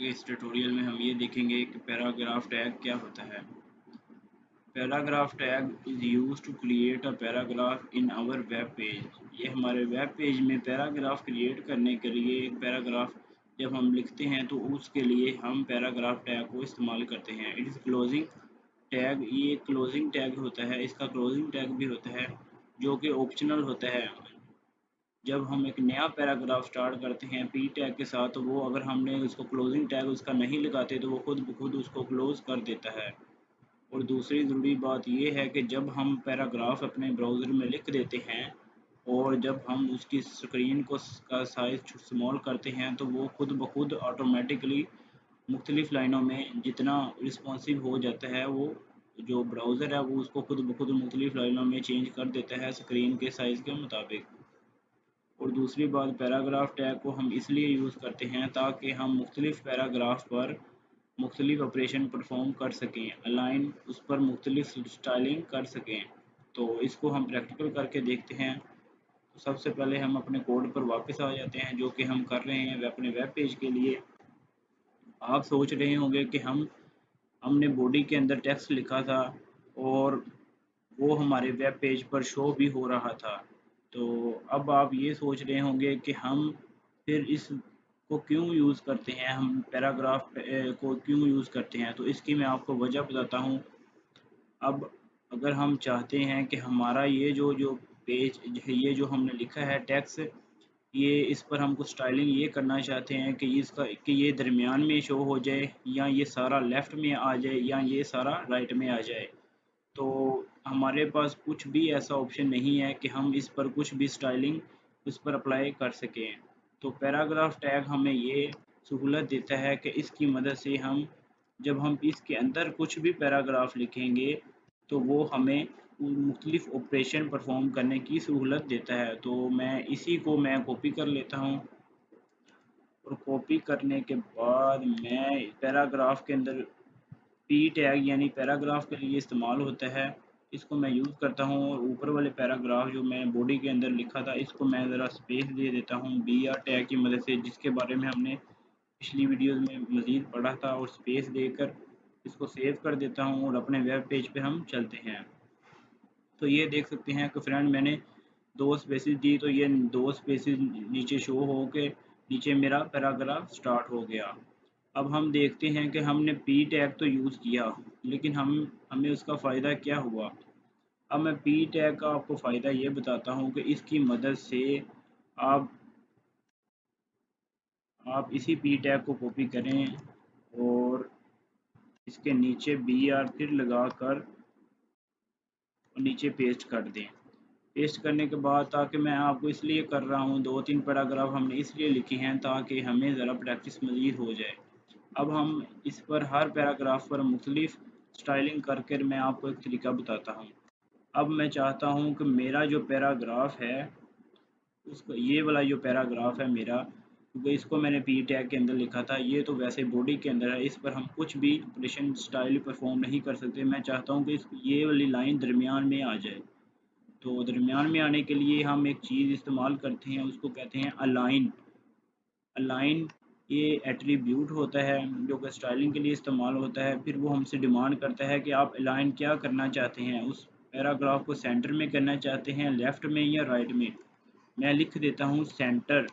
के इस ट्यूटोरियल में हम ये देखेंगे कि पैराग्राफ टैग क्या होता है। Paragraph tag is used to create a paragraph in our web page. ये हमारे वेब पेज में पैराग्राफ क्रिएट करने के लिए एक पैराग्राफ जब हम लिखते हैं तो उसके लिए हम पैराग्राफ टैग को इस्तेमाल करते हैं। इट इज़ क्लोजिंग टैग, ये क्लोजिंग टैग होता है, इसका क्लोजिंग टैग भी होता है जो कि ऑप्शनल होता है। जब हम एक नया पैराग्राफ स्टार्ट करते हैं पी टैग के साथ, तो वो अगर हमने उसको क्लोजिंग टैग उसका नहीं लगाते तो वो खुद ब खुद उसको क्लोज़ कर देता है। और दूसरी ज़रूरी बात ये है कि जब हम पैराग्राफ अपने ब्राउज़र में लिख देते हैं और जब हम उसकी स्क्रीन को का साइज़ स्मॉल करते हैं तो वो खुद ब खुद ऑटोमेटिकली मुख्तलिफ़ लाइनों में जितना रिस्पॉन्सिव हो जाता है, वो जो ब्राउज़र है वो उसको खुद ब खुद मुख्तलिफ़ लाइनों में चेंज कर देता है स्क्रीन के साइज़ के मुताबिक। और दूसरी बात, पैराग्राफ टैग को हम इसलिए यूज़ करते हैं ताकि हम मुख्तलिफ़ पैराग्राफ पर मुख्तलिफ़ ऑपरेशन परफॉर्म कर सकें, अलाइन उस पर मुख्तलिफ़ स्टाइलिंग कर सकें। तो इसको हम प्रैक्टिकल करके देखते हैं। तो सबसे पहले हम अपने कोड पर वापस आ जाते हैं जो कि हम कर रहे हैं अपने वेब पेज के लिए। आप सोच रहे होंगे कि हमने बॉडी के अंदर टेक्स्ट लिखा था और वो हमारे वेब पेज पर शो भी हो रहा था। तो अब आप ये सोच रहे होंगे कि हम फिर इसको क्यों यूज़ करते हैं, हम पैराग्राफ को क्यों यूज़ करते हैं? तो इसकी मैं आपको वजह बताता हूँ। अब अगर हम चाहते हैं कि हमारा ये जो पेज है, ये जो हमने लिखा है टेक्स्ट, ये इस पर हम कुछ स्टाइलिंग ये करना चाहते हैं कि ये दरमियान में शो हो जाए, या ये सारा लेफ़्ट में आ जाए, या ये सारा राइट में आ जाए। तो हमारे पास कुछ भी ऐसा ऑप्शन नहीं है कि हम इस पर कुछ भी स्टाइलिंग उस पर अप्लाई कर सकें। तो पैराग्राफ टैग हमें ये सहूलत देता है कि इसकी मदद से जब हम इसके अंदर कुछ भी पैराग्राफ लिखेंगे तो वो हमें मुख्तलिफ़ ऑपरेशन परफॉर्म करने की सहूलत देता है। तो मैं कॉपी कर लेता हूँ और कॉपी करने के बाद मैं पैराग्राफ के अंदर पी टैग यानी पैराग्राफ के लिए इस्तेमाल होता है, इसको मैं यूज़ करता हूँ। और ऊपर वाले पैराग्राफ जो मैं बॉडी के अंदर लिखा था, इसको मैं ज़रा स्पेस दे देता हूँ बी आर टैग की मदद से, जिसके बारे में हमने पिछली वीडियोज़ में मज़ीद पढ़ा था। और स्पेस देकर इसको सेव कर देता हूँ और अपने वेब पेज पे हम चलते हैं। तो ये देख सकते हैं कि फ्रेंड मैंने 2 स्पेसेस दी, तो ये 2 स्पेसेस नीचे शो हो के नीचे मेरा पैराग्राफ स्टार्ट हो गया। अब हम देखते हैं कि हमने पी टैग तो यूज़ किया, लेकिन हमें उसका फ़ायदा क्या हुआ। अब मैं पी टैग का आपको फ़ायदा ये बताता हूँ कि इसकी मदद से आप आप इसी पी टैग को कॉपी करें और इसके नीचे बी आर फिर लगा कर और नीचे पेस्ट कर दें। पेस्ट करने के बाद, ताकि मैं आपको इसलिए कर रहा हूँ, 2-3 पैराग्राफ हमने इसलिए लिखे हैं ताकि हमें ज़रा प्रैक्टिस मज़ीद हो जाए। अब हम इस पर हर पैराग्राफ पर मुख्तलिफ स्टाइलिंग करके मैं आपको एक तरीका बताता हूँ। अब मैं चाहता हूँ कि मेरा जो पैराग्राफ है, उसको ये वाला जो पैराग्राफ है मेरा, क्योंकि इसको मैंने पी टैग के अंदर लिखा था, ये तो वैसे बॉडी के अंदर है, इस पर हम कुछ भी ऑपरेशन स्टाइल परफॉर्म नहीं कर सकते। मैं चाहता हूँ कि ये वाली लाइन दरमियान में आ जाए। तो दरमियान में आने के लिए हम एक चीज़ इस्तेमाल करते हैं, उसको कहते हैं अलाइन। अलाइन ये एट्रीब्यूट होता है जो कि स्टाइलिंग के लिए इस्तेमाल होता है। फिर वो हमसे डिमांड करता है कि आप अलाइन क्या करना चाहते हैं, उस पैराग्राफ को सेंटर में करना चाहते हैं, लेफ़्ट में या राइट में। मैं लिख देता हूँ सेंटर।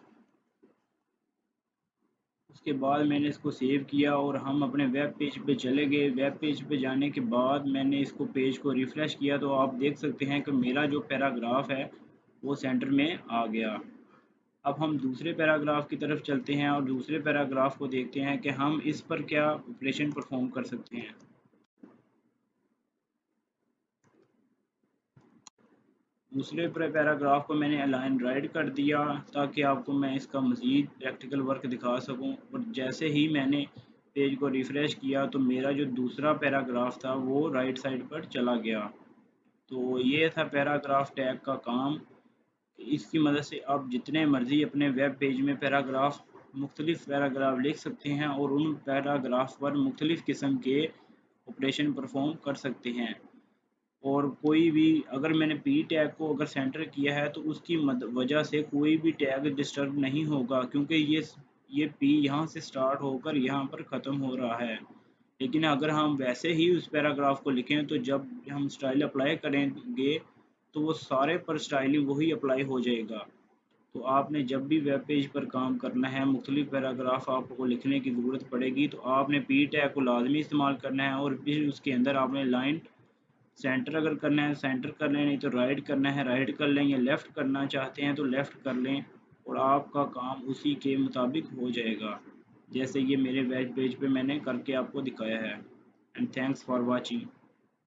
उसके बाद मैंने इसको सेव किया और हम अपने वेब पेज पे चले गए। वेब पेज पे जाने के बाद मैंने इसको पेज को रिफ़्रेश किया, तो आप देख सकते हैं कि मेरा जो पैराग्राफ है वो सेंटर में आ गया। अब हम दूसरे पैराग्राफ की तरफ चलते हैं और दूसरे पैराग्राफ को देखते हैं कि हम इस पर क्या ऑपरेशन परफॉर्म कर सकते हैं। दूसरे पैराग्राफ को मैंने अलाइन राइट कर दिया ताकि आपको मैं इसका मज़ीद प्रैक्टिकल वर्क दिखा सकूं। और जैसे ही मैंने पेज को रिफ़्रेश किया तो मेरा जो दूसरा पैराग्राफ था वो राइट साइड पर चला गया। तो ये था पैराग्राफ टैग का काम। इसकी मदद से आप जितने मर्ज़ी अपने वेब पेज में मुख्तलिफ़ पैराग्राफ लिख सकते हैं और उन पैराग्राफ पर मुख्तलिफ़ किस्म के ऑपरेशन परफॉर्म कर सकते हैं। और कोई भी, अगर मैंने पी टैग को अगर सेंटर किया है तो उसकी वजह से कोई भी टैग डिस्टर्ब नहीं होगा, क्योंकि ये ये पी यहाँ से स्टार्ट होकर यहाँ पर ख़त्म हो रहा है। लेकिन अगर हम वैसे ही उस पैराग्राफ को लिखें तो जब हम स्टाइल अप्लाई करेंगे तो वो सारे पर स्टाइलिंग वही अप्लाई हो जाएगा। तो आपने जब भी वेब पेज पर काम करना है, मुख्तलिफ पैराग्राफ आपको लिखने की ज़रूरत पड़ेगी, तो आपने पी टैग को लाजमी इस्तेमाल करना है और फिर उसके अंदर आपने लाइन सेंटर अगर करना है सेंटर कर लें, नहीं तो राइट करना है राइट कर लें, या लेफ़्ट करना चाहते हैं तो लेफ़्ट कर लें और आपका काम उसी के मुताबिक हो जाएगा। जैसे ये मेरे वेब पेज पे मैंने करके आपको दिखाया है। And thanks for watching.